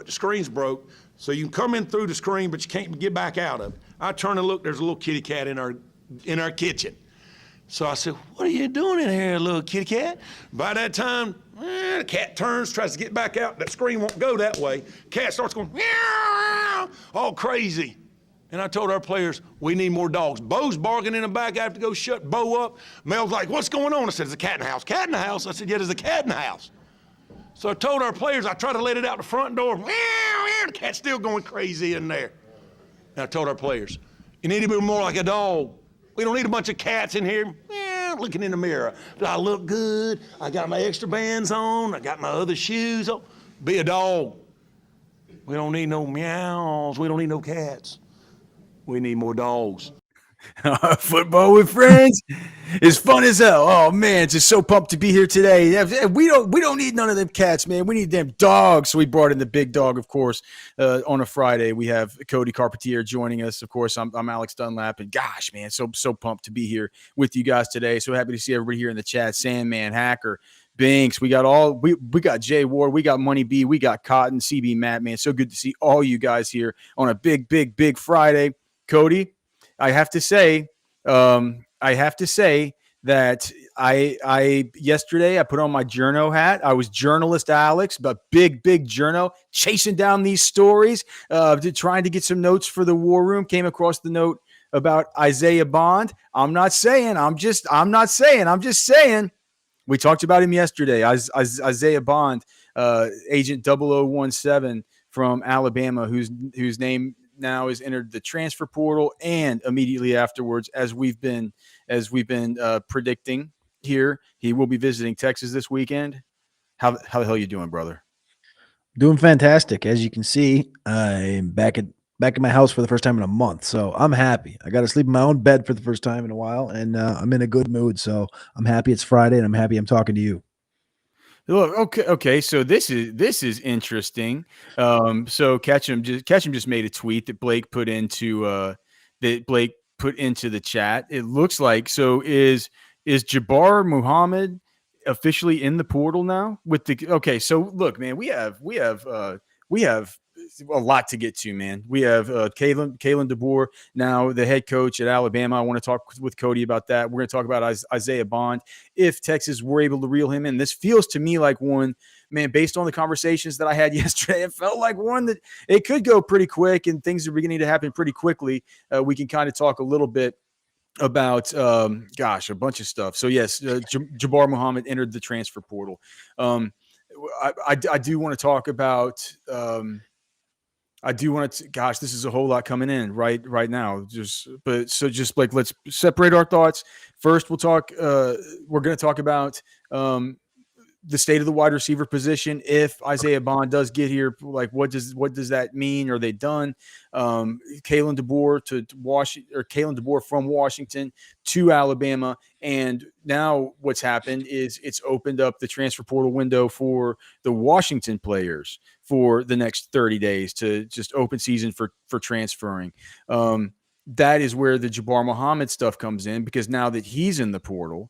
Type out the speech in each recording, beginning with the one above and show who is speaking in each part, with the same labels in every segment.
Speaker 1: the screen's broke, so you can come in through the screen, but you can't get back out of it. I turn and look, there's a little kitty cat in our kitchen. So I said, what are you doing in here, little kitty cat? By that time, the cat turns, tries to get back out. That screen won't go that way. Cat starts going, meow, all crazy. And I told our players, we need more dogs. Bo's barking in the back. I have to go shut Bo up. Mel's like, what's going on? I said, there's a cat in the house. Cat in the house? I said, yeah, there's a cat in the house. So I told our players, I tried to let it out the front door. Meow, meow, the cat's still going crazy in there. And I told our players, you need to be more like a dog. We don't need a bunch of cats in here looking in the mirror. Do I look good? I got my extra bands on. I got my other shoes on. Be a dog. We don't need no meows. We don't need no cats. We need more dogs.
Speaker 2: Football with friends is fun as hell. Oh man, just so pumped to be here today. We don't need none of them cats, man. We need them dogs. So we brought in the big dog, of course. On a Friday, we have Cody Carpentier joining us. Of course, I'm Alex Dunlap, and gosh, man, so pumped to be here with you guys today. So happy to see everybody here in the chat. Sandman, Hacker, Binks, we got Jay Ward, we got Money B, we got Cotton, CB Matt, man. So good to see all you guys here on a big Friday. Cody, I have to say that I yesterday I put on my journo hat. I was journalist Alex, but big journo, chasing down these stories, trying to get some notes for the War Room. Came across the note about Isaiah Bond. I'm just saying. We talked about him yesterday. Isaiah Bond, Agent 0017 from Alabama, whose name now has entered the transfer portal, and immediately afterwards, as we've been predicting here, he will be visiting Texas this weekend. How the hell are you doing, brother?
Speaker 3: Doing fantastic. As you can see, I'm back in my house for the first time in a month, so I'm happy. I got to sleep in my own bed for the first time in a while, and I'm in a good mood. So I'm happy it's Friday, and I'm happy I'm talking to you.
Speaker 2: Look, okay. So this is interesting. So Ketchum just made a tweet that Blake put into the chat. It looks like, so is Jabbar Muhammad officially in the portal now with the, okay. So look, man, we have a lot to get to, man. We have Kalen DeBoer, now the head coach at Alabama. I want to talk with Cody about that. We're going to talk about Isaiah Bond. If Texas were able to reel him in, this feels to me like one, man, based on the conversations that I had yesterday, it felt like one that it could go pretty quick and things are beginning to happen pretty quickly. We can kind of talk a little bit about, a bunch of stuff. So yes, Jabbar Muhammad entered the transfer portal. I do want to talk about, gosh, this is a whole lot coming in right now. Just like, let's separate our thoughts. First, we're going to talk about the state of the wide receiver position. If Isaiah Bond does get here, like what does that mean? Are they done? Kalen DeBoer from Washington to Alabama. And now what's happened is it's opened up the transfer portal window for the Washington players for the next 30 days to just open season for transferring. That is where the Jabbar Muhammad stuff comes in, because now that he's in the portal,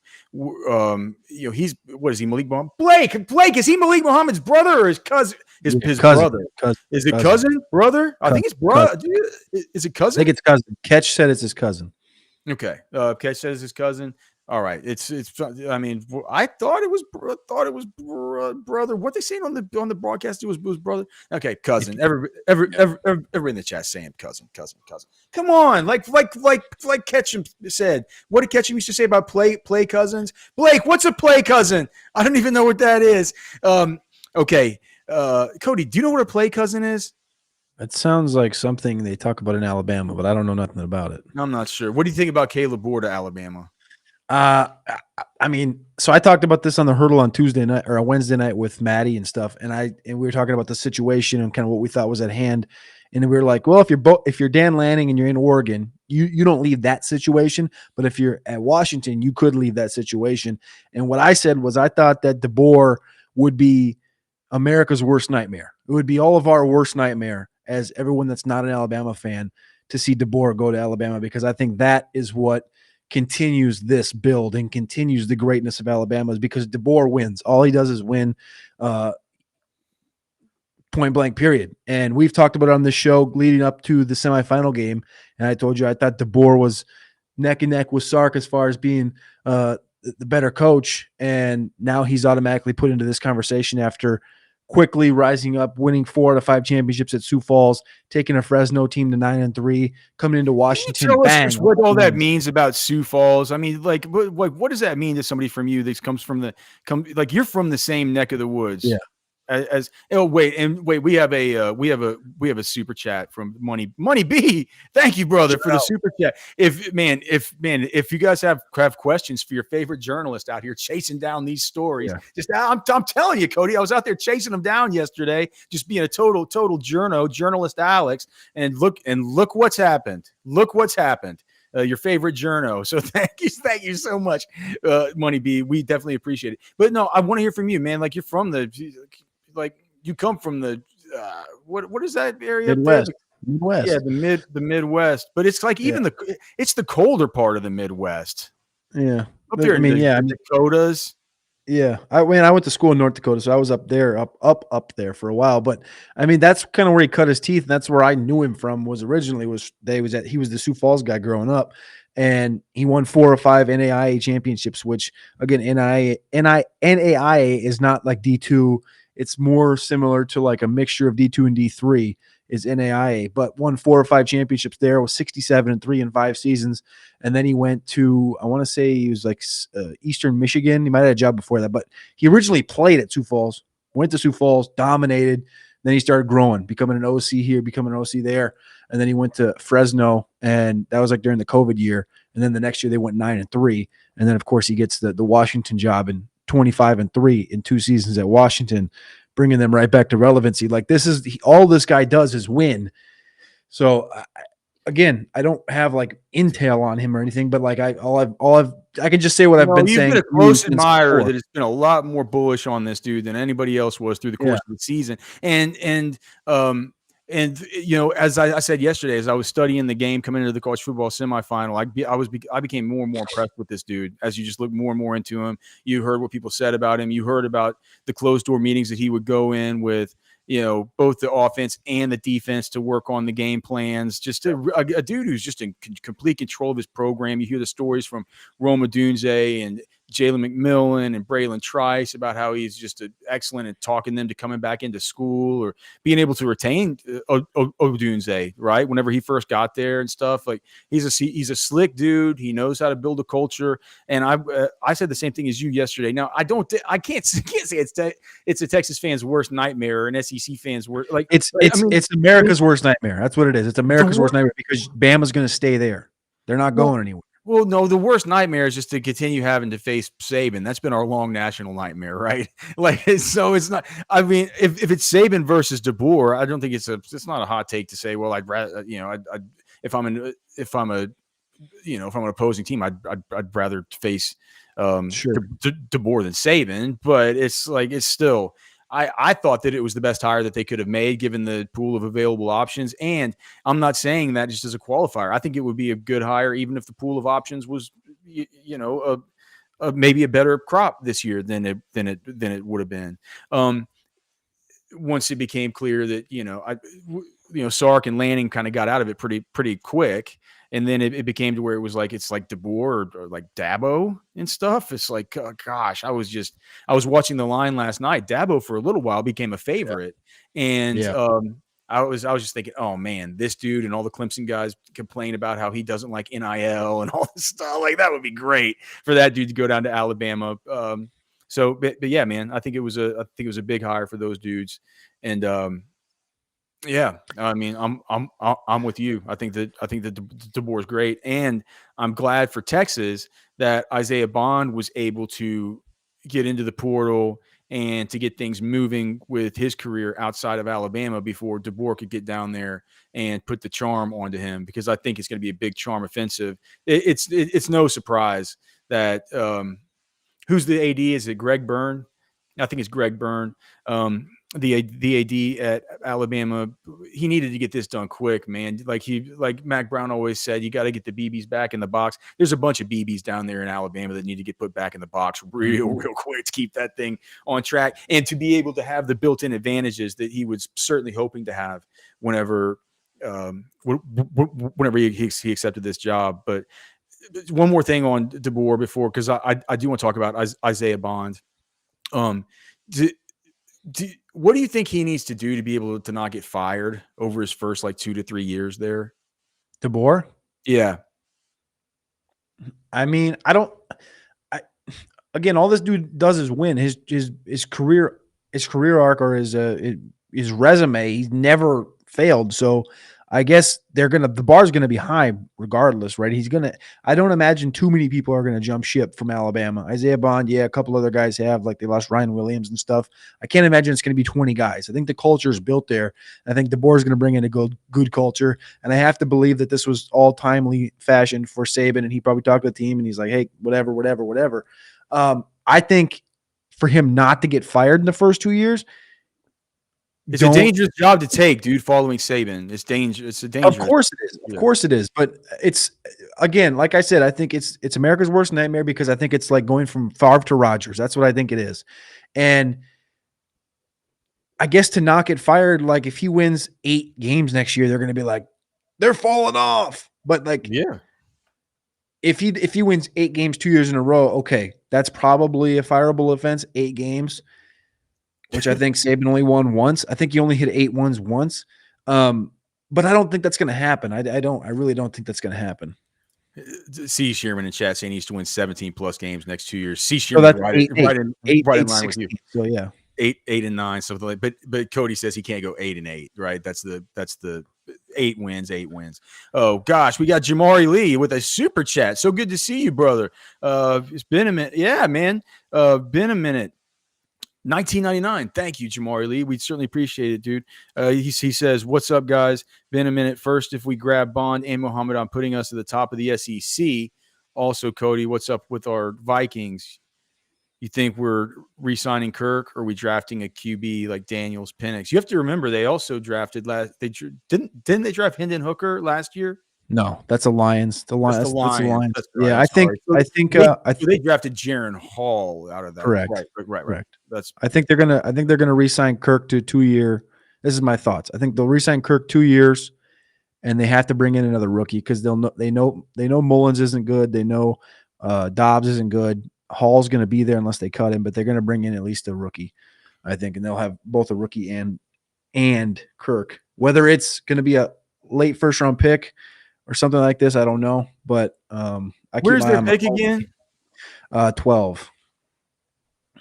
Speaker 2: he's, what is he, Malik Muhammad? Blake, is he Malik Muhammad's brother or his cousin? His cousin. Brother. Is it cousin? Brother? I think it's brother. Is it cousin?
Speaker 3: I think it's cousin. Catch said it's his cousin.
Speaker 2: Okay. Catch said it's his cousin. All right. It's. I mean, I thought it was brother. What they saying on the broadcast? It was brother. Okay, cousin. Every in the chat saying cousin. Come on, like Ketchum said. What did Ketchum used to say about play cousins? Blake, what's a play cousin? I don't even know what that is. Okay. Cody, do you know what a play cousin is?
Speaker 3: That sounds like something they talk about in Alabama, but I don't know nothing about it.
Speaker 2: I'm not sure. What do you think about Caleb Ward to Alabama?
Speaker 3: I mean, so I talked about this on the Hurdle on Tuesday night or on Wednesday night with Maddie and stuff, and we were talking about the situation and kind of what we thought was at hand, and we were like, well, if you're Dan Lanning and you're in Oregon, you don't leave that situation, but if you're at Washington, you could leave that situation. And what I said was I thought that DeBoer would be America's worst nightmare. It would be all of our worst nightmare as everyone that's not an Alabama fan to see DeBoer go to Alabama, because I think that is what continues this build and continues the greatness of Alabama, is because DeBoer wins. All he does is win point blank period. And we've talked about it on this show leading up to the semifinal game. And I told you I thought DeBoer was neck and neck with Sark as far as being the better coach. And now he's automatically put into this conversation after quickly rising up, winning 4 out of 5 championships at Sioux Falls, taking a Fresno team to 9-3, coming into Washington.
Speaker 2: Tell us
Speaker 3: Bang,
Speaker 2: just what all that means about Sioux Falls. I mean, like, what does that mean to somebody from you that comes from like you're from the same neck of the woods?
Speaker 3: Yeah.
Speaker 2: As we have a super chat from Money B. Thank you, brother, for the super chat. If you guys have questions for your favorite journalist out here chasing down these stories, I'm telling you, Cody, I was out there chasing them down yesterday, just being a total journalist Alex, and look what's happened. Look what's happened. Your favorite journo. So thank you so much, Money B. We definitely appreciate it. But no, I want to hear from you, man. Like you're from you come from the what is that area?
Speaker 3: Midwest.
Speaker 2: Yeah, the Midwest. But it's like it's the colder part of the Midwest.
Speaker 3: Yeah.
Speaker 2: Up there the Dakotas.
Speaker 3: Yeah. I went to school in North Dakota, so I was up there, up there for a while. But I mean, that's kind of where he cut his teeth, and that's where I knew him from. He was the Sioux Falls guy growing up, and he won 4 or 5 NAIA championships. Which again, NAIA is not like D2. It's more similar to like a mixture of D2 and D3 is NAIA, but won 4 or 5 championships there, was 67-3 in 5 seasons. And then he went to, I want to say he was like Eastern Michigan. He might have had a job before that, but he originally played at Sioux Falls, went to Sioux Falls, dominated. Then he started growing, becoming an OC here, becoming an OC there. And then he went to Fresno, and that was like during the COVID year. And then the next year they went 9-3. And then of course he gets the Washington job in 25-3 in 2 seasons at Washington, bringing them right back to relevancy. Like all this guy does is win. So again, I don't have like intel on him or anything, but like I can just say what I've been saying.
Speaker 2: You've been a close admirer that has been a lot more bullish on this dude than anybody else was through the course of the season. And as I said yesterday, as I was studying the game coming into the college football semifinal, I became more and more impressed with this dude. As you just look more and more into him, you heard what people said about him. You heard about the closed door meetings that he would go in with, both the offense and the defense to work on the game plans. Just a dude who's just in complete control of his program. You hear the stories from Roma Dunze and Jalen McMillan and Braylon Trice about how he's just excellent at talking them to coming back into school or being able to retain Odunze, right? Whenever he first got there and stuff, like he's a slick dude. He knows how to build a culture. And I said the same thing as you yesterday. Now I can't say it's a Texas fan's worst nightmare and SEC fans worst. Like
Speaker 3: it's America's worst nightmare. That's what it is. It's America's worst nightmare because Bama's going to stay there. They're not going anywhere.
Speaker 2: Well, no, the worst nightmare is just to continue having to face Saban. That's been our long national nightmare, right? So it's not. I mean, if it's Saban versus DeBoer, I don't think it's not a hot take to say. Well, I'd rather, if I'm an opposing team, I'd rather face DeBoer than Saban. But it's still. I thought that it was the best hire that they could have made given the pool of available options. And I'm not saying that just as a qualifier. I think it would be a good hire even if the pool of options was, maybe a better crop this year than it would have been. Once it became clear that, Sark and Lanning kind of got out of it pretty quick. And then it became to where it was like, it's like DeBoer or like Dabo and stuff. It's like, oh, gosh, I was watching the line last night. Dabo for a little while became a favorite. Yeah. And I was just thinking, oh man, this dude and all the Clemson guys complain about how he doesn't like NIL and all this stuff. Like that would be great for that dude to go down to Alabama. But yeah, man, I think it was a big hire for those dudes. And, yeah, I mean, I'm with you. I think that DeBoer is great, and I'm glad for Texas that Isaiah Bond was able to get into the portal and to get things moving with his career outside of Alabama before DeBoer could get down there and put the charm onto him. Because I think it's going to be a big charm offensive. It's no surprise that who's the AD? Is it Greg Byrne? I think it's Greg Byrne. the AD at Alabama, he needed to get this done quick, man. Like Mac Brown always said, you got to get the BBs back in the box. There's a bunch of BBs down there in Alabama that need to get put back in the box real quick to keep that thing on track and to be able to have the built-in advantages that he was certainly hoping to have whenever he accepted this job. But one more thing on DeBoer before, because I do want to talk about Isaiah Bond. What do you think he needs to do to be able to not get fired over his first 2 to 3 years there?
Speaker 3: DeBoer?
Speaker 2: Yeah.
Speaker 3: I mean, again, all this dude does is win. His career arc or his resume, he's never failed. So I guess the bar's gonna be high regardless, right? I don't imagine too many people are gonna jump ship from Alabama. Isaiah Bond, yeah, a couple other guys have, like they lost Ryan Williams and stuff. I can't imagine it's gonna be 20 guys. I think the culture is built there. I think DeBoer is gonna bring in a good culture, and I have to believe that this was all timely fashion for Saban, and he probably talked to the team, and he's like, hey, whatever. I think for him not to get fired in the first 2 years.
Speaker 2: It's a dangerous job to take, dude. Following Saban, it's dangerous. It's a dangerous.
Speaker 3: Of course it is. Of course it is. But it's, again, like I said, I think it's America's worst nightmare because I think it's like going from Favre to Rodgers. That's what I think it is. And I guess to not get fired, like if he wins 8 games next year, they're going to be like, they're falling off. But
Speaker 2: yeah,
Speaker 3: if he wins 8 games 2 years in a row, okay, that's probably a fireable offense. 8 games. Which I think Saban only won once. I think he only hit 8 ones once. But I don't think that's going to happen. I really don't think that's going to happen.
Speaker 2: C. Sherman in chat saying he needs to win 17 plus games next 2 years. C. Sherman right in line with you.
Speaker 3: So yeah,
Speaker 2: 8 and 9, something like. But Cody says he can't go 8 and 8. Right? That's the 8 wins. Oh gosh, we got Jamari Lee with a super chat. So good to see you, brother. It's been a minute. Yeah, man. Been a minute. 1999. Thank you, Jamari Lee. We certainly appreciate it, dude. He says, what's up, guys? Been a minute. First, if we grab Bond and Muhammad on putting us at the top of the SEC. Also, Cody, what's up with our Vikings? You think we're re-signing Kirk or are we drafting a QB like Daniels, Penix? You have to remember they also drafted didn't they draft Hendon Hooker last year?
Speaker 3: No, that's a Lions. The Lions.
Speaker 2: That's the Lions. That's
Speaker 3: right. Yeah, I think
Speaker 2: they drafted Jaron Hall out of that.
Speaker 3: Correct.
Speaker 2: Right.
Speaker 3: Correct. I think they're gonna re-sign Kirk to 2 year. This is my thoughts. I think they'll re-sign Kirk 2 years, and they have to bring in another rookie because they know Mullins isn't good. They know Dobbs isn't good. Hall's gonna be there unless they cut him, but they're gonna bring in at least a rookie, I think, and they'll have both a rookie and Kirk. Whether it's gonna be a late first round pick or something like this, I don't know. But
Speaker 2: where's their pick again?
Speaker 3: 12.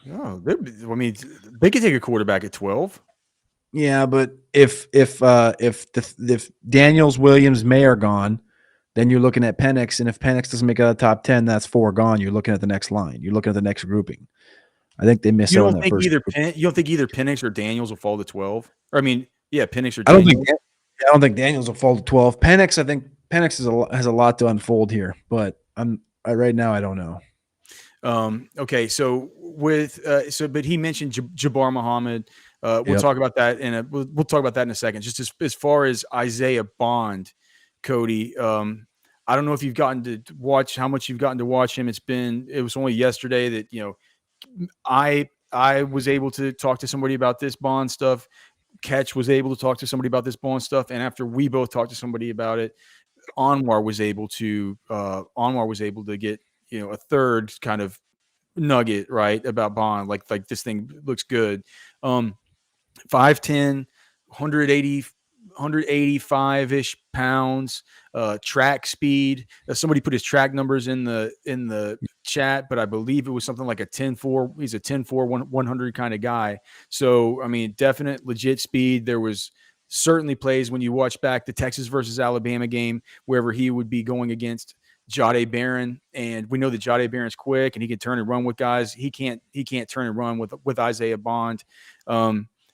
Speaker 2: Oh, they could take a quarterback at 12.
Speaker 3: Yeah, but if Daniels, Williams, May are gone, then you're looking at Penix, and if Penix doesn't make it out of the top 10, that's 4 gone. You're looking at the next line. You're looking at the next grouping. I think they missed out on that first.
Speaker 2: You don't think either Penix or Daniels will fall to 12? Or Penix or Daniels.
Speaker 3: I don't think Daniels will fall to 12. Penix, I think Penix has a lot to unfold here, but right now I don't know.
Speaker 2: Okay, so but he mentioned Jabbar Muhammad. We'll talk about that we'll talk about that in a second. Just as far as Isaiah Bond, Cody, I don't know if you've gotten to watch how much you've gotten to watch him. It was only yesterday that I was able to talk to somebody about this Bond stuff. Catch was able to talk to somebody about this Bond stuff, and after we both talked to somebody about it, Anwar was able to get a third kind of nugget right about Bond, like this thing looks good. 5'10", 185-ish pounds, track speed. Somebody put his track numbers in the chat, but I believe it was something like a 10-4. He's a 10-4, 100 kind of guy. So, definite legit speed. There was certainly plays when you watch back the Texas versus Alabama game, wherever he would be going against Jahdae Barron, and we know that Jahdae Barron's quick and he can turn and run with guys. He can't turn and run with Isaiah Bond.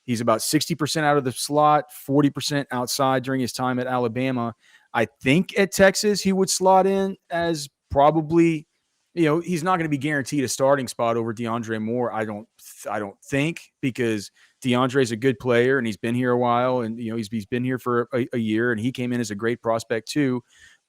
Speaker 2: He's about 60% out of the slot, 40% outside during his time at Alabama. I think at Texas he would slot in as probably, he's not going to be guaranteed a starting spot over DeAndre Moore. I don't think, because DeAndre's a good player, and he's been here a while, and he's been here for a year, and he came in as a great prospect too.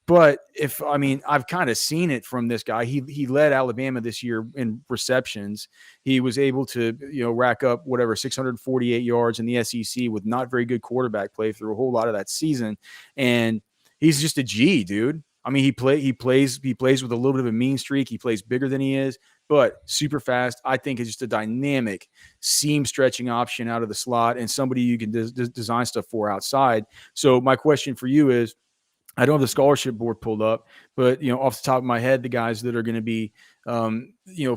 Speaker 2: But I've kind of seen it from this guy. He led Alabama this year in receptions. He was able to, rack up 648 yards in the SEC with not very good quarterback play through a whole lot of that season. And he's just a G, dude. I mean, he plays with a little bit of a mean streak. He plays bigger than he is, but super fast. I think it's just a dynamic seam stretching option out of the slot and somebody you can design stuff for outside. So my question for you is, I don't have the scholarship board pulled up, but off the top of my head, the guys that are going to be,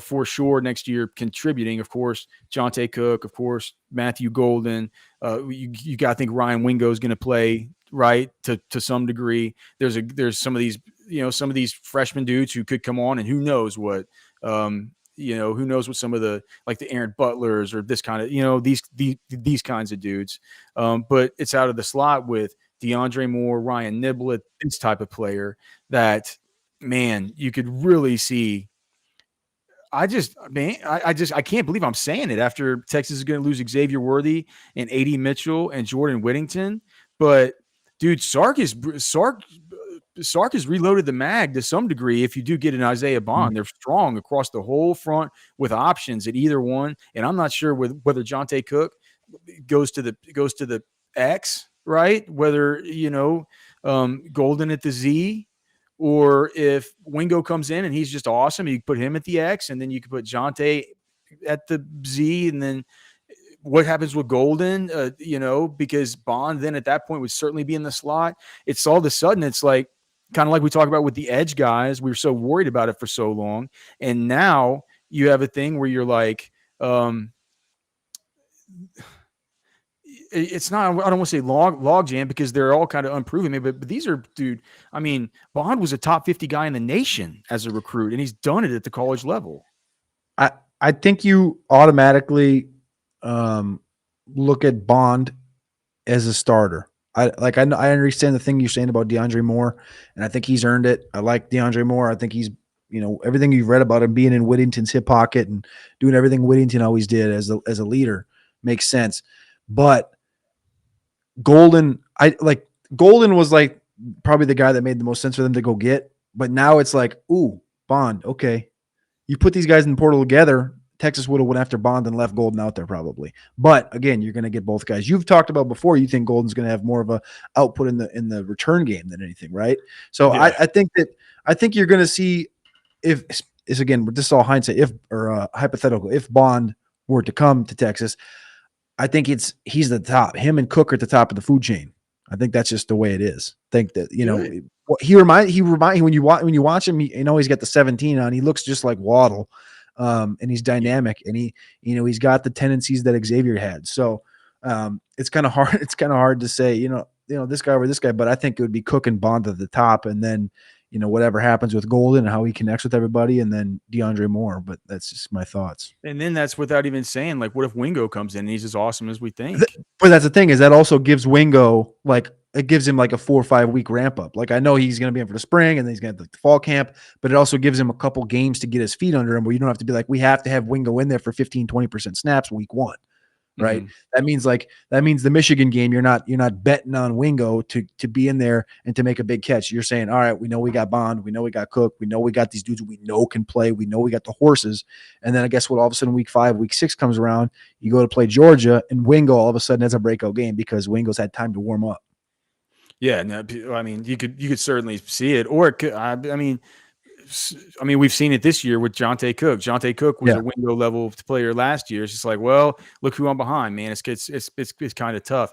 Speaker 2: for sure next year contributing, of course, Jonte Cook, of course, Matthew Golden. You got to think Ryan Wingo is going to play right to some degree. There's some of these freshman dudes who could come on, and who knows what. Who knows what some of the Aaron Butlers or this kind of these kinds of dudes. But it's out of the slot with DeAndre Moore, Ryan Niblett, this type of player that, man, you could really see. I can't believe I'm saying it after Texas is going to lose Xavier Worthy and A.D. Mitchell and Jordan Whittington. But, dude, Sark has reloaded the mag to some degree. If you do get an Isaiah Bond, they're strong across the whole front with options at either one. And I'm not sure whether Jonte Cook goes to the X, right? Whether, Golden at the Z, or if Wingo comes in and he's just awesome, you put him at the X, and then you can put Jonte at the Z, and then what happens with Golden, because Bond then at that point would certainly be in the slot. It's all of a sudden, it's like, kind of like we talk about with the edge guys, we were so worried about it for so long. And now you have a thing where you're like, it's not, I don't want to say log jam because they're all kind of unproven, but these are, dude, I mean, Bond was a top 50 guy in the nation as a recruit, and he's done it at the college level.
Speaker 3: I think you automatically look at Bond as a starter. I understand the thing you're saying about DeAndre Moore, and I think he's earned it. I like DeAndre Moore. I think he's, everything you've read about him being in Whittington's hip pocket and doing everything Whittington always did as a leader makes sense. But Golden was like probably the guy that made the most sense for them to go get. But now it's like, ooh, Bond. Okay. You put these guys in the portal together. Texas would have went after Bond and left Golden out there probably. But again, you're going to get both guys. You've talked about before, you think Golden's going to have more of a output in the return game than anything, right? So yeah. I think you're going to see this is all hindsight, hypothetical, if Bond were to come to Texas, I think he's the top. Him and Cook are at the top of the food chain. I think that's just the way it is. I think that he remind when you watch him, he's got the 17 on. He looks just like Waddle, and he's dynamic, and he's got the tendencies that Xavier had. So it's kind of hard. It's kind of hard to say this guy over this guy, but I think it would be Cook and Bond at the top, and then whatever happens with Golden and how he connects with everybody, and then DeAndre Moore. But that's just my thoughts. And
Speaker 2: then that's without even saying, what if Wingo comes in and he's as awesome as we think?
Speaker 3: But that's the thing, is that also gives Wingo, it gives him a 4 or 5 week ramp up. I know he's going to be in for the spring, and then he's going to have the fall camp, but it also gives him a couple games to get his feet under him where you don't have to be we have to have Wingo in there for 15, 20% snaps week 1. Right. Mm-hmm. That means the Michigan game, you're not betting on Wingo to be in there and to make a big catch. You're saying, all right, we know we got Bond, we know we got Cook, we know we got these dudes we know can play, we know we got the horses. And then I guess what, all of a sudden week 5, week 6 comes around, you go to play Georgia, and Wingo all of a sudden has a breakout game because Wingo's had time to warm up.
Speaker 2: Yeah, no, I mean, you could certainly see it, or it could, we've seen it this year with Jonte Cook. Jonte Cook was a Wingo level player last year. It's just well, look who I'm behind, man. It's kind of tough.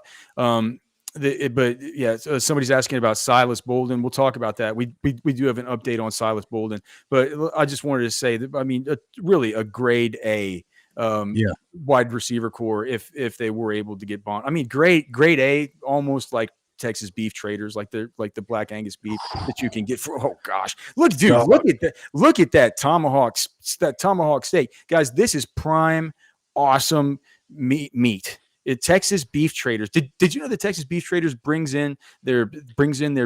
Speaker 2: Somebody's asking about Silas Bolden. We'll talk about that. We do have an update on Silas Bolden, but I just wanted to say that really a grade A wide receiver core if they were able to get Bond. Grade A, almost like Texas beef traders, like the Black Angus beef that you can get for, oh gosh, look at that tomahawk steak, guys. This is prime, awesome meat. Texas beef traders. Did you know that Texas beef traders brings in their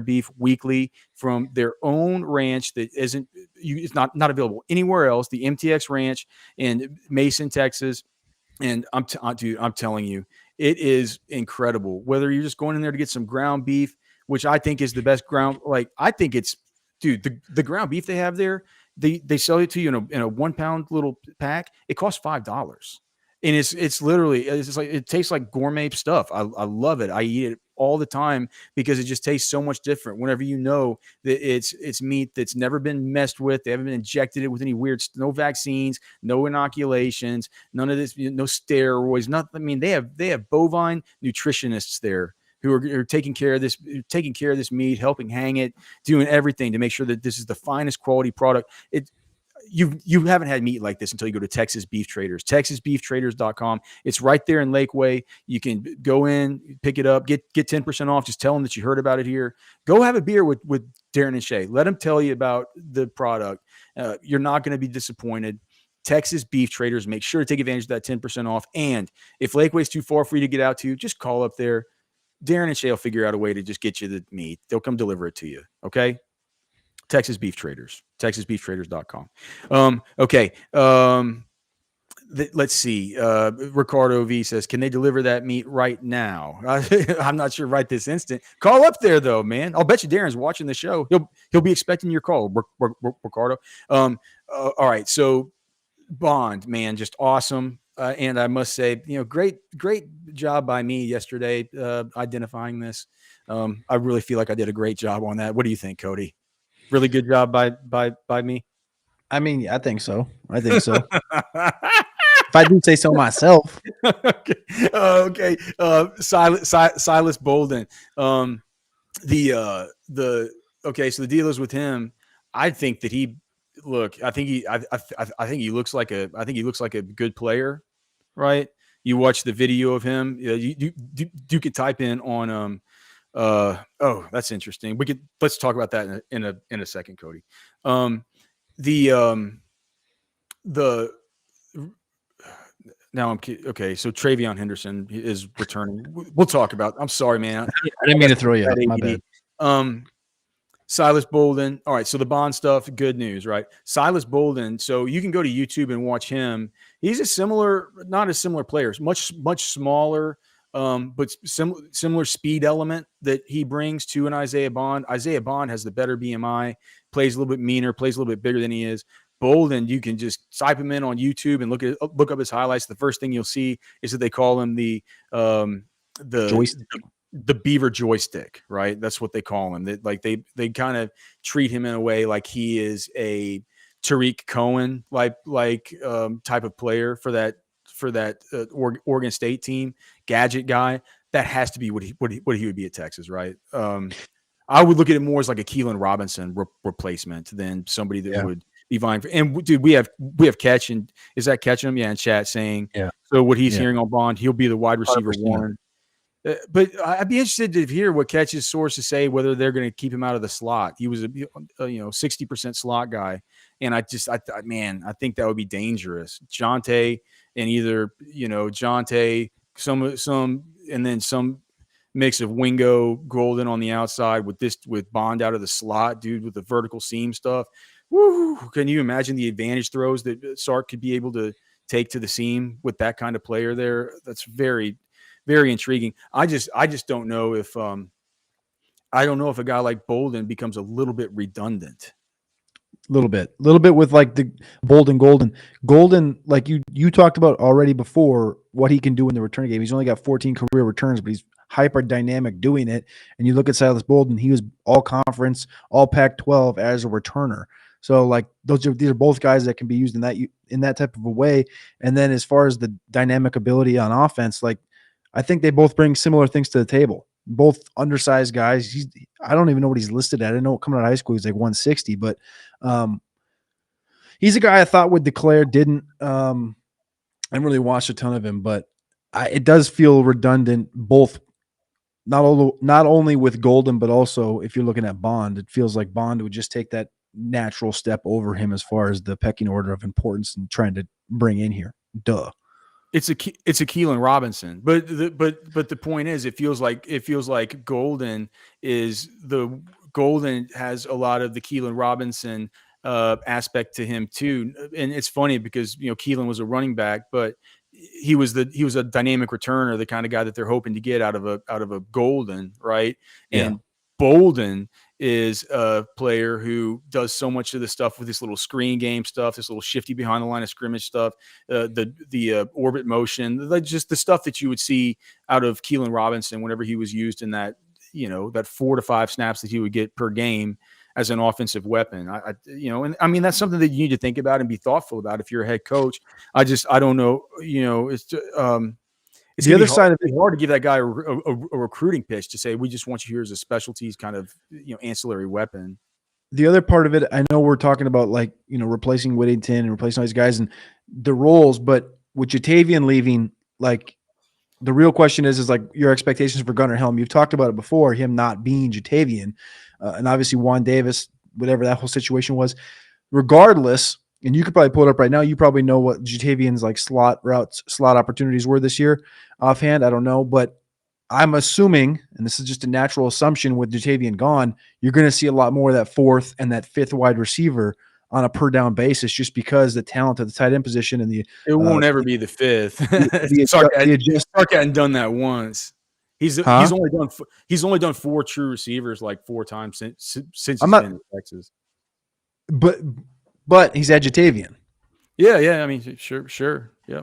Speaker 2: beef weekly from their own ranch that it's not available anywhere else? The MTX Ranch in Mason, Texas. And dude, I'm telling you, it is incredible. Whether you're just going in there to get some ground beef, which I think is the best ground, like I think it's, dude, the ground beef they have there, they sell it to you in a 1 pound little pack. It costs $5. And it's literally, it's just like, it tastes like gourmet stuff. I love it. I eat it all the time because it just tastes so much different. Whenever you know that it's meat that's never been messed with, they haven't been injected it with any weird, no vaccines, no inoculations, none of this, no steroids, nothing. I mean, they have bovine nutritionists there who are taking care of this meat, helping hang it, doing everything to make sure that this is the finest quality product. You haven't had meat like this until you go to Texas Beef Traders, texasbeeftraders.com. It's right there in Lakeway. You can go in, pick it up, get 10% off. Just tell them that you heard about it here. Go have a beer with Darren and Shay. Let them tell you about the product. You're not going to be disappointed. Texas Beef Traders, make sure to take advantage of that 10% off. And if Lakeway's too far for you to get out to, just call up there. Darren and Shay will figure out a way to just get you the meat. They'll come deliver it to you. Okay. Texas Beef Traders, texasbeeftraders.com. Okay. Let's see. Ricardo V says, can they deliver that meat right now? I'm not sure right this instant. Call up there though, man. I'll bet you Darren's watching the show. He'll be expecting your call, Ricardo. All right. So Bond, man, just awesome. And I must say, great job by me yesterday identifying this. I really feel like I did a great job on that. What do you think, Cody? Really good job by me.
Speaker 3: I mean, I think so. If I do say so myself.
Speaker 2: Okay. Silas Bolden. So the deal is with him. I think that I think he looks like a good player, right? You watch the video of him. You could type in on that's interesting. Let's talk about that in a second, Cody. Now I'm okay. So Travion Henderson is returning. We'll talk about. I'm sorry, man.
Speaker 3: I didn't mean to throw you. My bad.
Speaker 2: Silas Bolden. All right. So the Bond stuff, good news, right? Silas Bolden. So you can go to YouTube and watch him. He's not a similar player, much smaller. But similar speed element that he brings to an Isaiah Bond. Isaiah Bond has the better BMI, plays a little bit meaner, plays a little bit bigger than he is. Bolden, you can just type him in on YouTube and look up his highlights. The first thing you'll see is that they call him the
Speaker 3: joystick.
Speaker 2: The beaver joystick, right? That's what they call him. They kind of treat him in a way like he is a Tariq Cohen type of player for that Oregon State team, gadget guy. That has to be what he would be at Texas, right? I would look at it more as like a Keelan Robinson replacement than somebody that would be vying for. And dude, we have Catch, and is that catching him? Yeah, in chat saying, so what he's hearing on Bond, he'll be the wide receiver 100%. One. But I'd be interested to hear what Catch's sources say, whether they're going to keep him out of the slot. He was a 60% slot guy, and I think that would be dangerous. Jonte and either Jonte, some and then some mix of Wingo Golden on the outside with Bond out of the slot, dude, with the vertical seam stuff. Woo! Can you imagine the advantage throws that Sark could be able to take to the seam with that kind of player there? That's very, very intriguing. I just don't know if a guy like Bolden becomes a little bit redundant.
Speaker 3: A little bit with like the Golden, like you talked about already before, what he can do in the return game. He's only got 14 career returns, but he's hyper dynamic doing it. And you look at Silas Bolden, he was all conference, all Pac-12 as a returner. So like these are both guys that can be used in that type of a way. And then as far as the dynamic ability on offense, like I think they both bring similar things to the table. Both undersized guys. I don't even know what he's listed at. I know coming out of high school he's like 160, but he's a guy I thought would declare. Didn't. I really watched a ton of him, but it does feel redundant. Both, not only with Golden, but also if you're looking at Bond, it feels like Bond would just take that natural step over him as far as the pecking order of importance and trying to bring in here. Duh.
Speaker 2: It's a Keelan Robinson, but the point is, it feels like Golden has a lot of the Keelan Robinson aspect to him too. And it's funny because Keelan was a running back, but he was a dynamic returner, the kind of guy that they're hoping to get out of a Golden, right?
Speaker 3: Yeah.
Speaker 2: And Bolden is a player who does so much of the stuff with this little screen game stuff, this little shifty behind the line of scrimmage stuff, the orbit motion, just the stuff that you would see out of Keelan Robinson whenever he was used in that, that 4 to 5 snaps that he would get per game as an offensive weapon. And I mean, that's something that you need to think about and be thoughtful about if you're a head coach. I don't know, it's
Speaker 3: the other side of it.
Speaker 2: It's hard to give that guy a recruiting pitch to say, we just want you here as a specialties kind of, ancillary weapon.
Speaker 3: The other part of it, I know we're talking about replacing Whittington and replacing all these guys and the roles, but with Jatavian leaving, like the real question is like your expectations for Gunnar Helm. You've talked about it before, him not being Jatavian, and obviously Juan Davis, whatever that whole situation was. Regardless, and you could probably pull it up right now. You probably know what Jatavian's like slot opportunities were this year offhand. I don't know, but I'm assuming, and this is just a natural assumption with Jatavian gone, you're going to see a lot more of that 4th and that 5th wide receiver on a per down basis, just because the talent at the tight end position and
Speaker 2: it won't ever be the 5th. Sark hadn't done that once. He's only done 4 true receivers like 4 times since he's been in Texas.
Speaker 3: But he's at Jatavian.
Speaker 2: Yeah. I mean, sure. Yeah.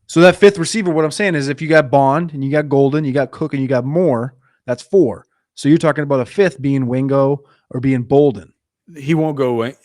Speaker 3: So that 5th receiver, what I'm saying is if you got Bond and you got Golden, you got Cook and you got Moore, that's 4. So you're talking about a 5th being Wingo or being Bolden.
Speaker 2: He won't go away.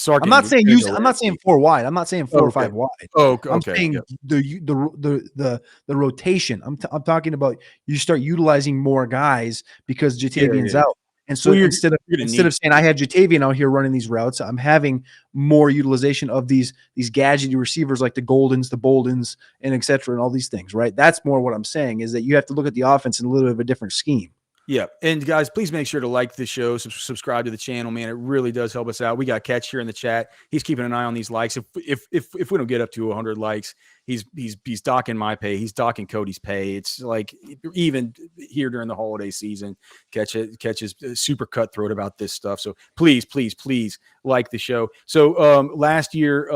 Speaker 3: I'm not saying 4 wide. I'm not saying 4 or 5 wide. I'm saying the rotation. I'm talking about you start utilizing more guys because Jatavian's out. And so instead of saying I had Jatavian out here running these routes, I'm having more utilization of these gadgety receivers like the Goldens, the Boldens, and et cetera, and all these things, right? That's more what I'm saying is that you have to look at the offense in a little bit of a different scheme.
Speaker 2: Yeah. And guys, please make sure to like the show, subscribe to the channel, man. It really does help us out. We got Catch here in the chat. He's keeping an eye on these likes. If we don't get up to 100 likes, he's docking my pay. He's docking Cody's pay. It's like even here during the holiday season, Catch is super cutthroat about this stuff. So please like the show. So last year,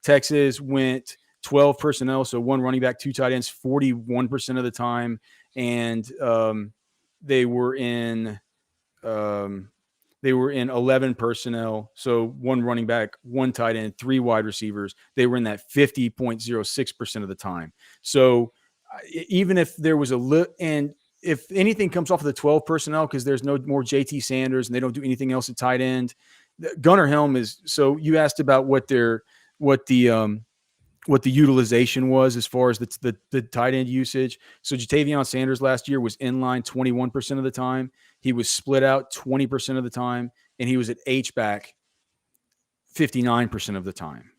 Speaker 2: Texas went 12 personnel. So 1 running back, 2 tight ends, 41% of the time. And, they were in 11 personnel. So 1 running back, 1 tight end, 3 wide receivers. They were in that 50.06% of the time. So even if there was and if anything comes off of the 12 personnel, because there's no more JT Sanders and they don't do anything else at tight end, Gunnar Helm is. So you asked about what the utilization was as far as the tight end usage. So Jatavion Sanders last year was in line 21% of the time. He was split out 20% of the time, and he was at H-back 59% of the time.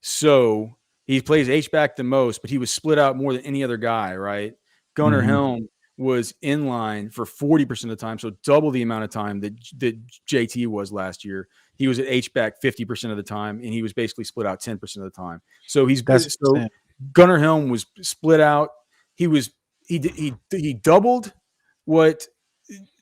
Speaker 2: So he plays H-back the most, but he was split out more than any other guy, right? Gunnar Helm was in line for 40% of the time, so double the amount of time that JT was last year. He was at H-back 50% of the time, and he was basically split out 10% of the time. So Gunnar Helm was split out. He doubled what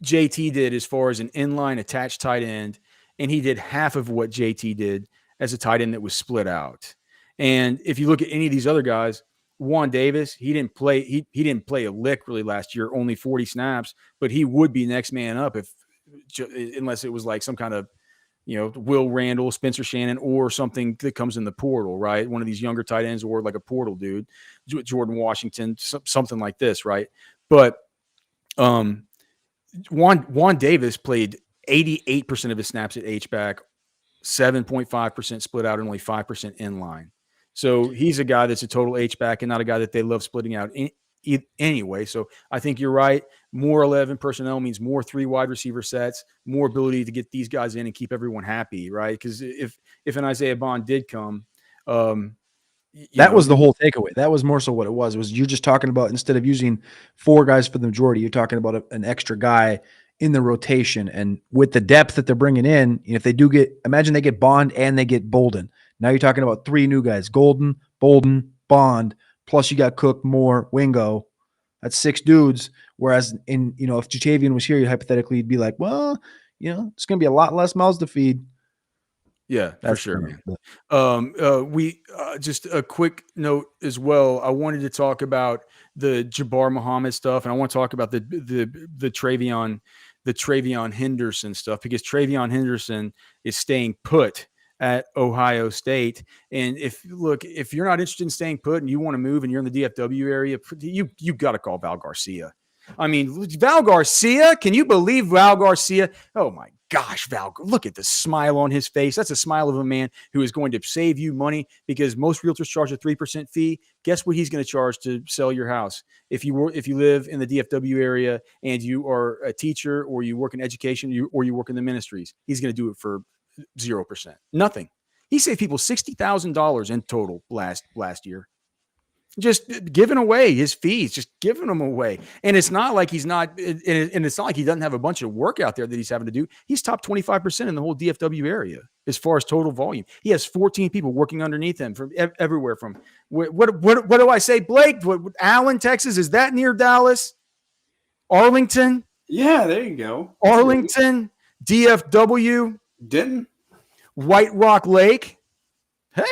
Speaker 2: JT did as far as an inline attached tight end, and he did half of what JT did as a tight end that was split out. And if you look at any of these other guys, Juan Davis, he didn't play a lick really last year, only 40 snaps, but he would be next man up unless it was like some kind of, Will Randall, Spencer Shannon, or something that comes in the portal, right? One of these younger tight ends, or like a portal dude, Jordan Washington, something like this, right? But Juan Davis played 88% of his snaps at H-back, 7.5% split out, and only 5% in line. So he's a guy that's a total H-back and not a guy that they love splitting out anyway. So I think you're right. More 11 personnel means more 3 wide receiver sets, more ability to get these guys in and keep everyone happy, right? Because if an Isaiah Bond did come,
Speaker 3: that was the whole takeaway. That was more so what it was. It was you're just talking about, instead of using 4 guys for the majority, you're talking about an extra guy in the rotation. And with the depth that they're bringing in, if they do imagine they get Bond and they get Bolden. Now you're talking about 3 new guys: Golden, Bolden, Bond, plus you got Cook, Moore, Wingo. That's 6 dudes. Whereas if Jatavian was here, hypothetically you'd be like, well, it's going to be a lot less mouths to feed.
Speaker 2: Yeah, for
Speaker 3: That's
Speaker 2: sure,
Speaker 3: fair.
Speaker 2: man. We just a quick note as well. I wanted to talk about the Jabbar Muhammad stuff, and I want to talk about the Travion Henderson stuff, because Travion Henderson is staying put at Ohio State. And if you're not interested in staying put and you want to move and you're in the DFW area, you got to call Val Garcia. I mean, Val Garcia, can you believe Val Garcia? Oh my gosh, Val, look at the smile on his face. That's a smile of a man who is going to save you money, because most realtors charge a 3% fee. Guess what he's going to charge to sell your house? If you live in the DFW area and you are a teacher, or you work in education, or you work in the ministries, he's going to do it for 0%. Nothing. He saved people $60,000 in total last year. Just giving away his fees, just giving them away. And it's not like he's not, and it's not like he doesn't have a bunch of work out there that he's having to do. He's top 25% in the whole DFW area as far as total volume. He has 14 people working underneath him from everywhere. From what do I say, Blake? Allen, Texas, is that near Dallas? Arlington?
Speaker 4: Yeah, there you go.
Speaker 2: Arlington, DFW,
Speaker 4: Denton,
Speaker 2: White Rock Lake.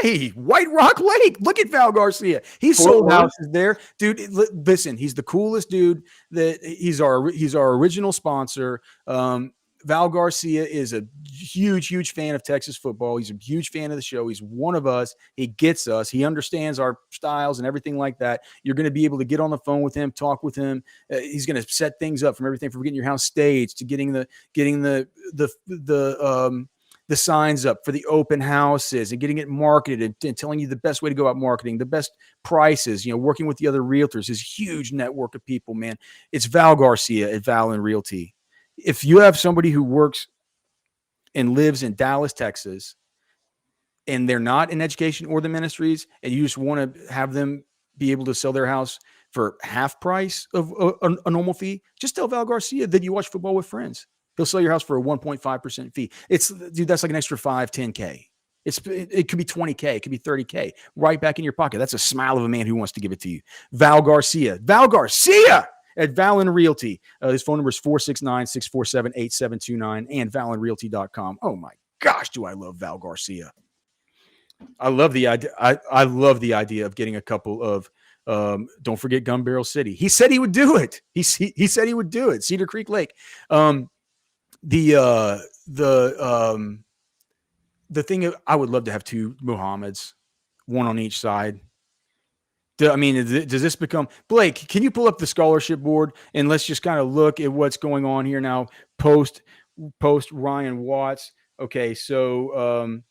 Speaker 2: Hey, White Rock Lake. Look at Val Garcia. He's sold houses there. Dude, listen, he's the coolest dude. He's our original sponsor. Val Garcia is a huge fan of Texas football. He's a huge fan of the show. He's one of us. He gets us. He understands our styles and everything like that. You're going to be able to get on the phone with him, talk with him. He's going to set things up, from everything from getting your house staged to getting the signs up for the open houses and getting it marketed and telling you the best way to go about marketing, the best prices, working with the other realtors, his huge network of people, man. It's Val Garcia at Val and Realty. If you have somebody who works and lives in Dallas, Texas, and they're not in education or the ministries, and you just want to have them be able to sell their house for half price of a normal fee, just tell Val Garcia that you watch Football with Friends. He'll sell your house for a 1.5% fee. That's like an extra 10K. It could be 20K. It could be 30K right back in your pocket. That's a smile of a man who wants to give it to you. Val Garcia at Val and Realty. His phone number is 469-647-8729 and valandrealty.com. Oh my gosh, do I love Val Garcia. I love the idea. I love the idea of getting a couple of don't forget Gun Barrel City. He said he would do it. He said he would do it. Cedar Creek Lake. The thing, I would love to have two Muhammads, one on each side. Does this become, Blake, can you pull up the scholarship board and let's just kind of look at what's going on here now post Ryan Watts. Okay. So,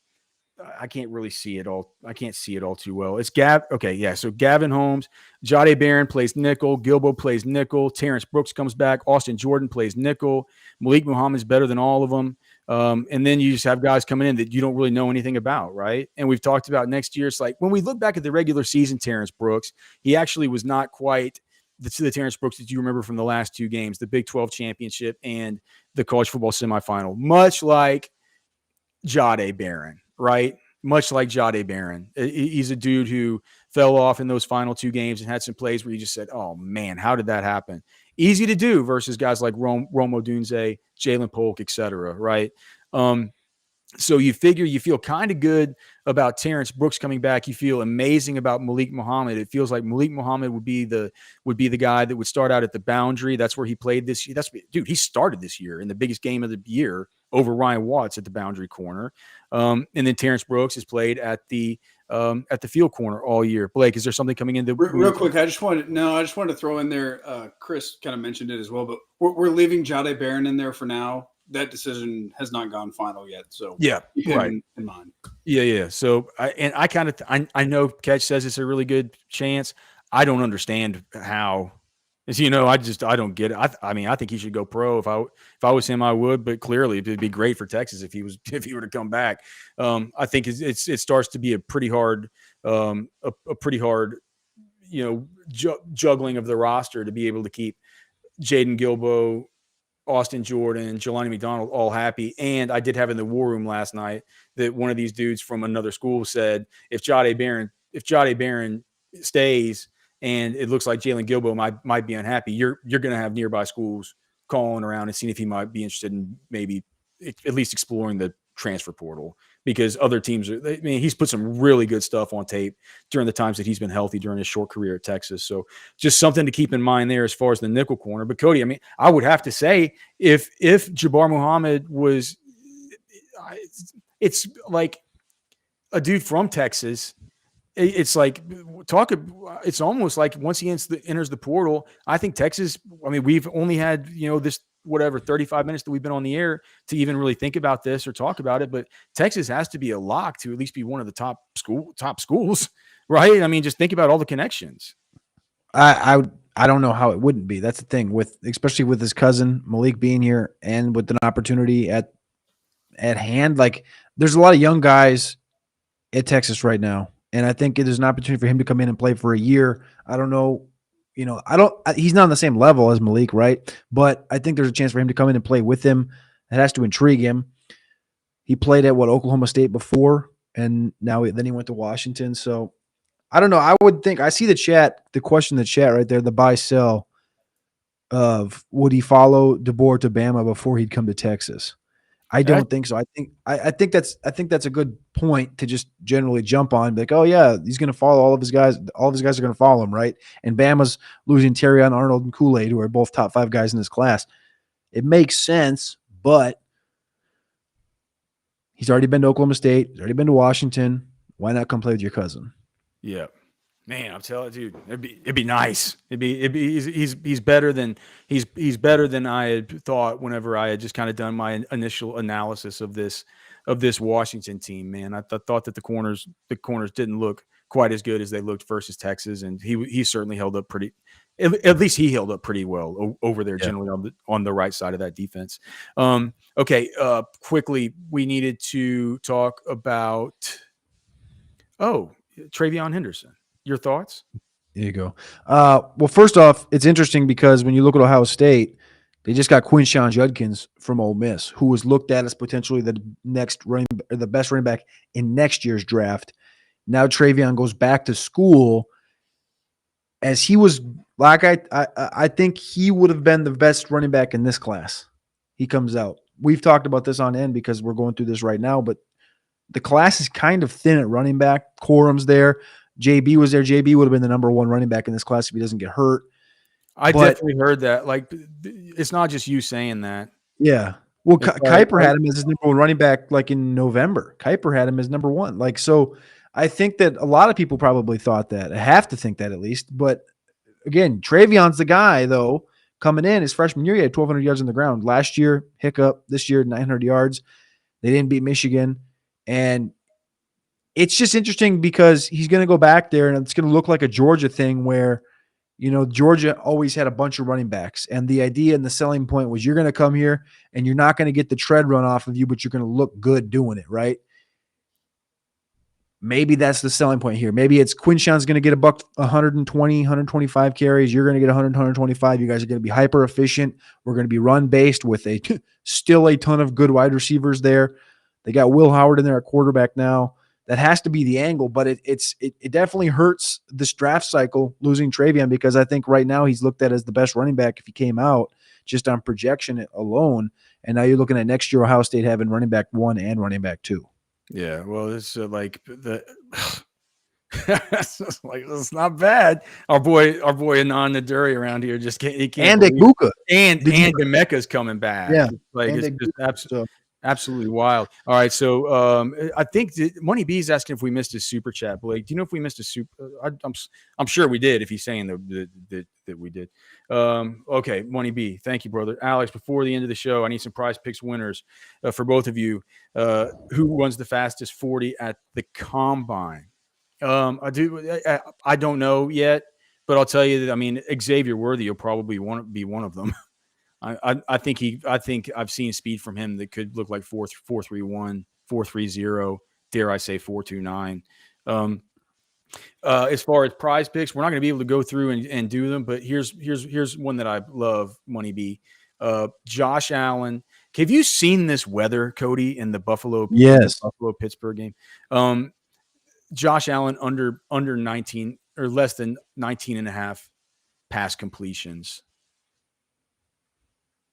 Speaker 2: I can't really see it all. I can't see it all too well. It's Okay. Yeah. So Gavin Holmes, Jahdae Barron plays nickel. Gilbo plays nickel. Terrence Brooks comes back. Austin Jordan plays nickel. Malik Muhammad's better than all of them. And then you just have guys coming in that you don't really know anything about. Right. And we've talked about next year. It's like when we look back at the regular season, Terrence Brooks, he actually was not quite the Terrence Brooks that you remember from the last two games, the Big 12 championship and the college football semifinal, much like Jahdae Barron. Right? Much like Jahdae Barron. He's a dude who fell off in those final two games and had some plays where you just said, oh, man, how did that happen? Easy to do versus guys like Rome Odunze, Jalen Polk, et cetera, right? So you feel kind of good about Terrence Brooks coming back. You feel amazing about Malik Muhammad. It feels like Malik Muhammad would be the guy that would start out at the boundary. That's where he played this year. He started this year in the biggest game of the year over Ryan Watts at the boundary corner. And then Terrence Brooks has played at the field corner all year. Blake, is there something coming in?
Speaker 4: Real quick, I just wanted to throw in there. Chris kind of mentioned it as well, but we're leaving Jahdae Barron in there for now. That decision has not gone final yet. So
Speaker 2: yeah,
Speaker 4: keep him in mind.
Speaker 2: Yeah. So I know Catch says it's a really good chance. I don't understand how. As you know, I don't get it. I think he should go pro. If I was him, I would. But clearly, it'd be great for Texas if he were to come back. I think it starts to be a pretty hard, juggling of the roster to be able to keep Jaden Gilbo, Austin Jordan, Jelani McDonald all happy. And I did have in the war room last night that one of these dudes from another school said if Jahdae Barron stays, and it looks like Jalen Gilbo might be unhappy, you're going to have nearby schools calling around and seeing if he might be interested in maybe at least exploring the transfer portal because other teams he's put some really good stuff on tape during the times that he's been healthy during his short career at Texas. So just something to keep in mind there as far as the nickel corner. But Cody, I mean, I would have to say if Jabbar Muhammad was, it's like a dude from Texas. It's like it's almost like once he enters the portal, I think Texas, I mean, we've only had, this 35 minutes that we've been on the air to even really think about this or talk about it. But Texas has to be a lock to at least be one of the top schools, right? I mean, just think about all the connections.
Speaker 3: I don't know how it wouldn't be. That's the thing especially with his cousin Malik being here and with an opportunity at hand. Like there's a lot of young guys at Texas right now. And I think there's an opportunity for him to come in and play for a year. I don't know. He's not on the same level as Malik, right? But I think there's a chance for him to come in and play with him. It has to intrigue him. He played at Oklahoma State before, and then he went to Washington. So I don't know. I would think I see the question in the chat right there, the buy sell of would he follow DeBoer to Bama before he'd come to Texas? I don't think so. I think that's a good point to just generally jump on. Like, oh yeah, he's going to follow all of his guys. All of his guys are going to follow him, right? And Bama's losing Terrion Arnold and Kool-Aid, who are both top 5 guys in this class. It makes sense, but he's already been to Oklahoma State. He's already been to Washington. Why not come play with your cousin?
Speaker 2: Yeah. Man, I'm telling you, dude, it'd be nice. He's better than I had thought whenever I had just kind of done my initial analysis of this Washington team. Man, I thought that the corners didn't look quite as good as they looked versus Texas, and he certainly held up pretty. At least he held up pretty well over there, generally on the right side of that defense. Okay, quickly, we needed to talk about Travion Henderson. Your thoughts?
Speaker 3: There you go. Well, first off, it's interesting because when you look at Ohio State, they just got Quinshawn Judkins from Ole Miss, who was looked at as potentially the best running back in next year's draft. Now Travion goes back to school, as he was like I think he would have been the best running back in this class. He comes out. We've talked about this on end because we're going through this right now, but the class is kind of thin at running back. Corum's there. JB was there. JB would have been the number 1 running back in this class if he doesn't get hurt.
Speaker 2: I definitely heard that. Like, it's not just you saying that.
Speaker 3: Yeah. Well, Kuiper had him as his number 1 running back like in November. Kuiper had him as number 1. Like, so I think that a lot of people probably thought that. I have to think that at least. But again, Travion's the guy, though, coming in his freshman year. He had 1,200 yards on the ground. Last year, hiccup. This year, 900 yards. They didn't beat Michigan. And it's just interesting because he's going to go back there and it's going to look like a Georgia thing where, Georgia always had a bunch of running backs. And the idea and the selling point was you're going to come here and you're not going to get the tread run off of you, but you're going to look good doing it, right? Maybe that's the selling point here. Maybe it's Quinshawn's going to get 120, 125 carries. You're going to get 100, 125. You guys are going to be hyper efficient. We're going to be run based with still a ton of good wide receivers there. They got Will Howard in there at quarterback now. That has to be the angle, but it definitely hurts this draft cycle losing Travion because I think right now he's looked at as the best running back if he came out just on projection alone. And now you're looking at next year Ohio State having running back 1 and running back 2.
Speaker 2: Yeah, well, it's like the it's not bad. Our boy Anon Naduri around here just can't.
Speaker 3: And Igbuka
Speaker 2: and Emeka's coming back.
Speaker 3: Yeah,
Speaker 2: like it's just absolutely wild. All right, so I think Money B is asking if we missed a super chat. Blake, do you know if we missed a super? I'm sure we did. If he's saying that we did. Okay, Money B, thank you, brother. Alex, before the end of the show, I need some Prize Picks winners for both of you. Who runs the fastest 40 at the combine? I don't know yet, but I'll tell you that. I mean, Xavier Worthy will probably be one of them. I think I've seen speed from him that could look like 4.31, 4.30, dare I say 4.29. As far as Prize Picks, we're not going to be able to go through and do them, but here's one that I love, Money B. Josh Allen. Have you seen this weather, Cody, in the Buffalo Pittsburgh game? Josh Allen under 19 or less than 19 and a half pass completions.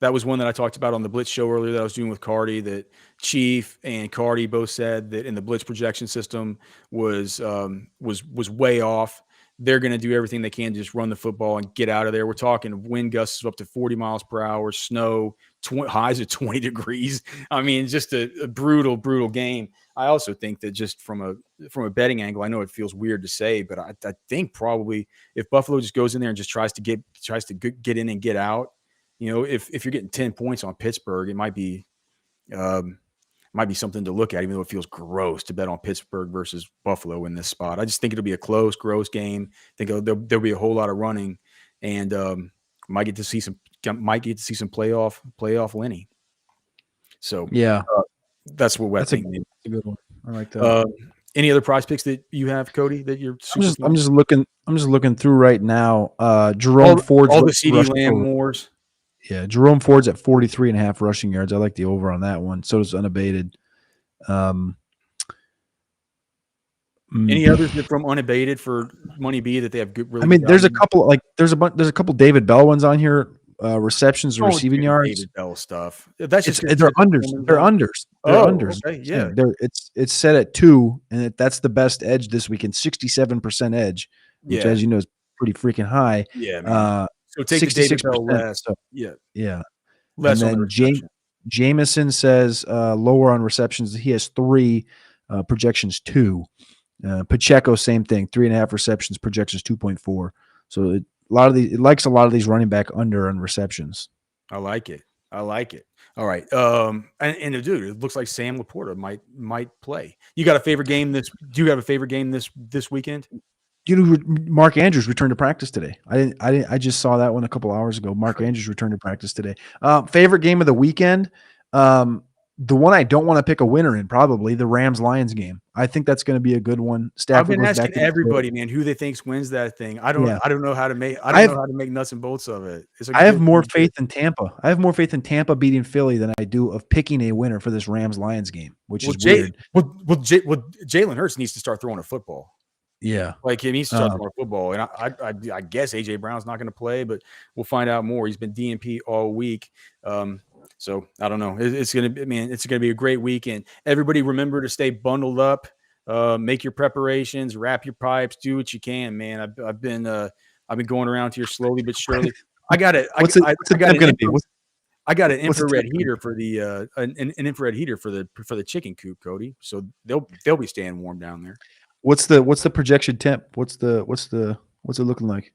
Speaker 2: That was one that I talked about on the Blitz show earlier that I was doing with Cardi, that Chief and Cardi both said that in the Blitz projection system was way off. They're going to do everything they can to just run the football and get out of there. We're talking wind gusts up to 40 miles per hour, snow, highs of 20 degrees. I mean, just a brutal, brutal game. I also think that just from a betting angle, I know it feels weird to say, but I think probably if Buffalo just goes in there and just tries to get in and get out, you know, if you're getting 10 points on Pittsburgh, it might be something to look at, even though it feels gross to bet on Pittsburgh versus Buffalo in this spot. I just think it'll be a close, gross game. I think there'll be a whole lot of running, and might get to see some playoff Lenny. So
Speaker 3: Yeah,
Speaker 2: that's what I think.
Speaker 3: That's a good one. I like that.
Speaker 2: Any other prize picks that you have, Cody? That you're
Speaker 3: I'm just looking through right now. Jerome Ford's
Speaker 2: all the CD
Speaker 3: rushing
Speaker 2: Lamb
Speaker 3: for-
Speaker 2: Moores.
Speaker 3: Yeah, Jerome Ford's at 43.5 rushing yards. I like the over on that one. So does unabated.
Speaker 2: Any others that from unabated for Money B that they have good? Really
Speaker 3: I mean,
Speaker 2: good
Speaker 3: there's a
Speaker 2: value?
Speaker 3: couple there's a couple David Bell ones on here. Receptions,
Speaker 2: Don't
Speaker 3: receiving
Speaker 2: do
Speaker 3: yards.
Speaker 2: David Bell stuff. That's just
Speaker 3: They're unders. They're unders. They're
Speaker 2: Oh,
Speaker 3: unders.
Speaker 2: okay, yeah.
Speaker 3: It's set at 2, and that's the best edge this weekend. 67% edge, which, as you know, is pretty freaking high.
Speaker 2: Yeah, man. So take the David Bell less.
Speaker 3: So,
Speaker 2: Yeah,
Speaker 3: yeah.
Speaker 2: less
Speaker 3: And
Speaker 2: on the
Speaker 3: then
Speaker 2: reception.
Speaker 3: Jameson says lower on receptions. He has 3, projections 2. Pacheco, same thing, 3.5 receptions, projections 2.4. So it likes a lot of these running back under on receptions.
Speaker 2: I like it. All right. And dude, it looks like Sam Laporta might play. You got a favorite game this? Do you have a favorite game this weekend?
Speaker 3: You know, Mark Andrews returned to practice today. I just saw that one a couple hours ago. Mark Andrews returned to practice today. Favorite game of the weekend. The one I don't want to pick a winner in, probably the Rams-Lions game. I think that's going to be a good one.
Speaker 2: I've been asking everybody, man, who they thinks wins that thing. I don't know how to make nuts and bolts of it.
Speaker 3: I have more faith in Tampa. I have more faith in Tampa beating Philly than I do of picking a winner for this Rams-Lions game, which is weird.
Speaker 2: Jalen Hurts needs to start throwing a football.
Speaker 3: Yeah,
Speaker 2: like he needs to start throwing a football, and I guess AJ Brown's not going to play, but we'll find out more. He's been DNP all week. So I don't know. It's going to be a great weekend. Everybody remember to stay bundled up, make your preparations, wrap your pipes, do what you can, man. I've been going around here slowly but surely. I got an infrared heater for the an infrared heater for the chicken coop, Cody. So they'll be staying warm down there.
Speaker 3: What's the projection temp? What's it looking like?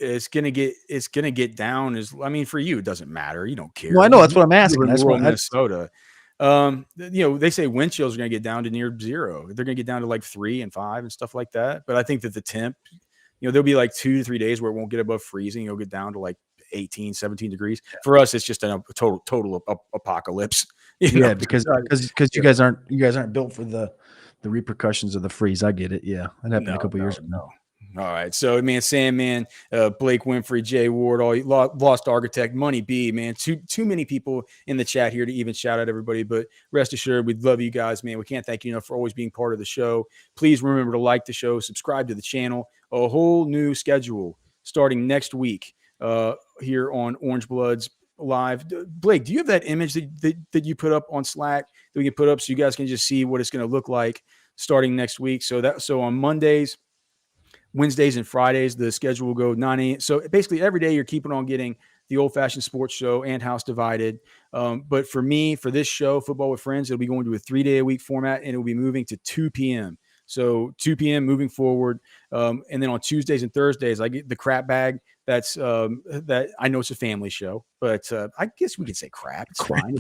Speaker 2: It's gonna get down. For you, it doesn't matter. You don't care.
Speaker 3: Well, I know that's what I'm asking.
Speaker 2: That's what Minnesota. They say wind chills are gonna get down to near 0. They're gonna get down to like 3 and 5 and stuff like that. But I think that the temp, there'll be like 2 to 3 days where it won't get above freezing. It'll get down to like 18, 17 degrees. For us, it's just a total apocalypse.
Speaker 3: Because you guys aren't built for the repercussions of the freeze. I get it. Yeah, that happened a couple years ago.
Speaker 2: All right. So, man, Sam, man, Blake Winfrey, Jay Ward, all Lost Architect, Money B, man. Too many people in the chat here to even shout out everybody. But rest assured, we love you guys, man. We can't thank you enough for always being part of the show. Please remember to like the show, subscribe to the channel. A whole new schedule starting next week here on Orange Bloods Live. Blake, do you have that image that you put up on Slack that we can put up so you guys can just see what it's going to look like starting next week? So on Mondays, Wednesdays, and Fridays, the schedule will go 9 a.m. So basically every day you're keeping on getting the old-fashioned sports show and House Divided. But for me, for this show, Football with Friends, it'll be going to a 3-day-a-week format, and it will be moving to 2 p.m. So 2 p.m. moving forward. And then on Tuesdays and Thursdays, I get the crap bag. That's that I know it's a family show, but I guess we could say crap. It's fine.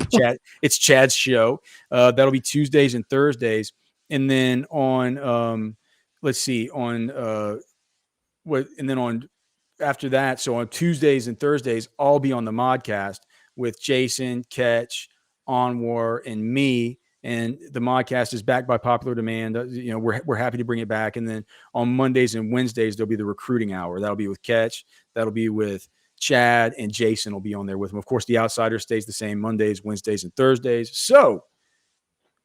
Speaker 2: It's Chad's show. That'll be Tuesdays and Thursdays. And then on after that, so on Tuesdays and Thursdays, I'll be on the Modcast with Jason, Ketch, Anwar, and me. And the Modcast is backed by popular demand. We're happy to bring it back. And then on Mondays and Wednesdays, there'll be the recruiting hour. That'll be with Ketch. That'll be with Chad, and Jason will be on there with him. Of course, the Outsider stays the same Mondays, Wednesdays, and Thursdays. So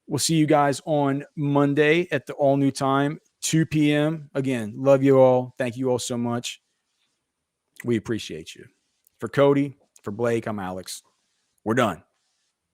Speaker 2: we'll see you guys on Monday at the all new time, 2 p.m. Again, love you all. Thank you all so much. We appreciate you. For Cody, for Blake, I'm Alex. We're done.